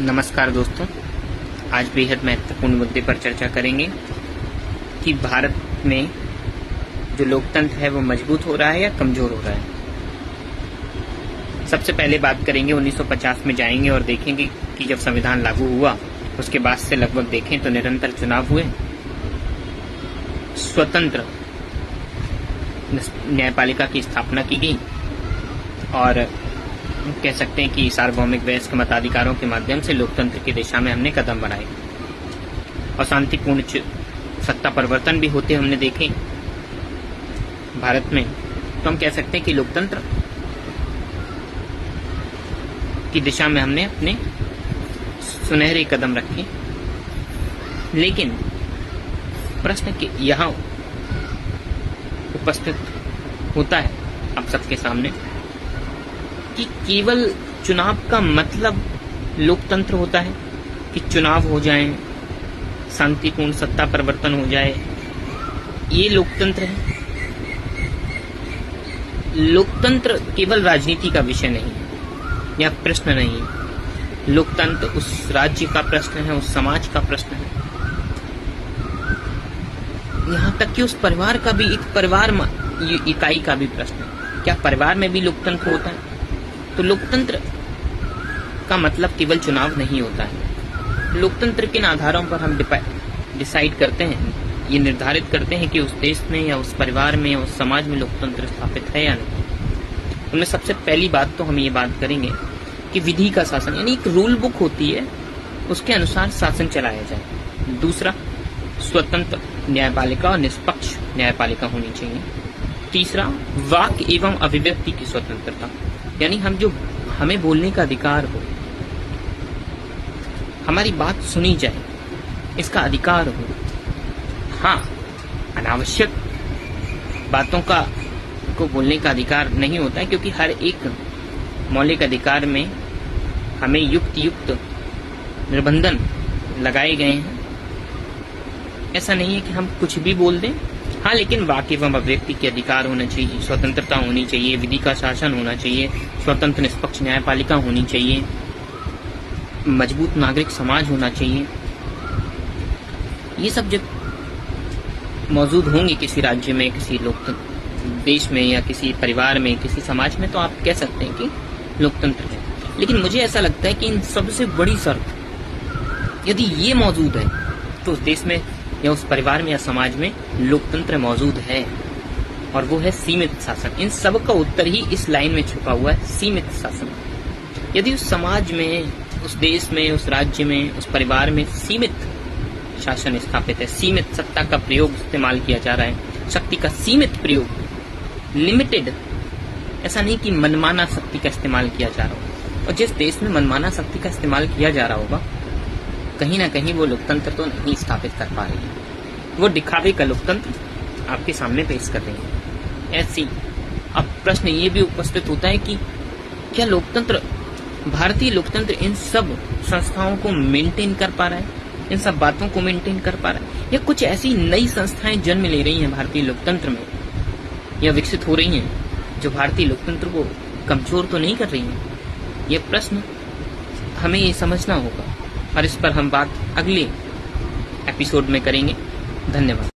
नमस्कार दोस्तों, आज बेहद महत्वपूर्ण मुद्दे पर चर्चा करेंगे कि भारत में जो लोकतंत्र है वो मजबूत हो रहा है या कमजोर हो रहा है। सबसे पहले बात करेंगे 1950 में जाएंगे और देखेंगे कि जब संविधान लागू हुआ उसके बाद से लगभग देखें तो निरंतर चुनाव हुए, स्वतंत्र न्यायपालिका की स्थापना की गई और कह सकते हैं कि सार्वभौमिक वयस्क मताधिकारों के माध्यम से लोकतंत्र की दिशा में हमने कदम बढ़ाए और शांतिपूर्ण सत्ता परिवर्तन भी होते हमने देखे भारत में। तो हम कह सकते हैं कि लोकतंत्र की दिशा में हमने अपने सुनहरे कदम रखे। लेकिन प्रश्न यहाँ उपस्थित होता है आप सबके सामने कि केवल चुनाव का मतलब लोकतंत्र होता है कि चुनाव हो जाए, शांतिपूर्ण सत्ता परिवर्तन हो जाए, ये लोकतंत्र है। लोकतंत्र केवल राजनीति का विषय नहीं है, यह प्रश्न नहीं है। लोकतंत्र उस राज्य का प्रश्न है, उस समाज का प्रश्न है, यहाँ तक कि उस परिवार का भी, एक परिवार इकाई का भी प्रश्न है। क्या परिवार में भी लोकतंत्र होता है? तो लोकतंत्र का मतलब केवल चुनाव नहीं होता है। लोकतंत्र किन आधारों पर हम डिसाइड करते हैं, ये निर्धारित करते हैं कि उस देश में या उस परिवार में या उस समाज में लोकतंत्र स्थापित है या नहीं। उनमें सबसे पहली बात तो हम ये बात करेंगे कि विधि का शासन, यानी एक रूल बुक होती है, उसके अनुसार शासन चलाया जाए। दूसरा, स्वतंत्र न्यायपालिका और निष्पक्ष न्यायपालिका होनी चाहिए। तीसरा, वाक एवं अभिव्यक्ति की स्वतंत्रता, यानी हमें बोलने का अधिकार हो, हमारी बात सुनी जाए, इसका अधिकार हो। हाँ, अनावश्यक बातों को बोलने का अधिकार नहीं होता है, क्योंकि हर एक मौलिक अधिकार में हमें युक्त निर्बंधन लगाए गए हैं। ऐसा नहीं है कि हम कुछ भी बोल दें। हाँ, लेकिन वाक एवं अभिव्यक्ति के अधिकार होना चाहिए, स्वतंत्रता होनी चाहिए, विधि का शासन होना चाहिए, स्वतंत्र निष्पक्ष न्यायपालिका होनी चाहिए, मजबूत नागरिक समाज होना चाहिए। ये सब जब मौजूद होंगे किसी राज्य में, किसी देश में या किसी परिवार में, किसी समाज में, तो आप कह सकते हैं कि लोकतंत्र है। लेकिन मुझे ऐसा लगता है कि इन सबसे बड़ी शर्त यदि ये मौजूद है तो उस देश में या उस परिवार में या समाज में लोकतंत्र मौजूद है, और वो है सीमित शासन। इन सब का उत्तर ही इस लाइन में छुपा हुआ है, सीमित शासन। यदि उस समाज में, उस देश में, उस राज्य में, उस परिवार में सीमित शासन स्थापित है, सीमित सत्ता का प्रयोग इस्तेमाल किया जा रहा है, शक्ति का सीमित प्रयोग, लिमिटेड, ऐसा नहीं कि मनमाना शक्ति का इस्तेमाल किया जा रहा हो। और जिस देश में मनमाना शक्ति का इस्तेमाल किया जा रहा होगा, कहीं ना कहीं वो लोकतंत्र तो नहीं स्थापित कर पा रही है, वो दिखावे का लोकतंत्र आपके सामने पेश कर रही है। ऐसी अब प्रश्न ये भी उपस्थित होता है कि क्या लोकतंत्र, भारतीय लोकतंत्र इन सब संस्थाओं को मेंटेन कर पा रहा है, इन सब बातों को मेंटेन कर पा रहा है, या कुछ ऐसी नई संस्थाएं जन्म ले रही हैं भारतीय लोकतंत्र में या विकसित हो रही हैं जो भारतीय लोकतंत्र को कमजोर तो नहीं कर रही हैं? ये प्रश्न हमें ये समझना होगा और इस पर हम बात अगले एपिसोड में करेंगे। धन्यवाद।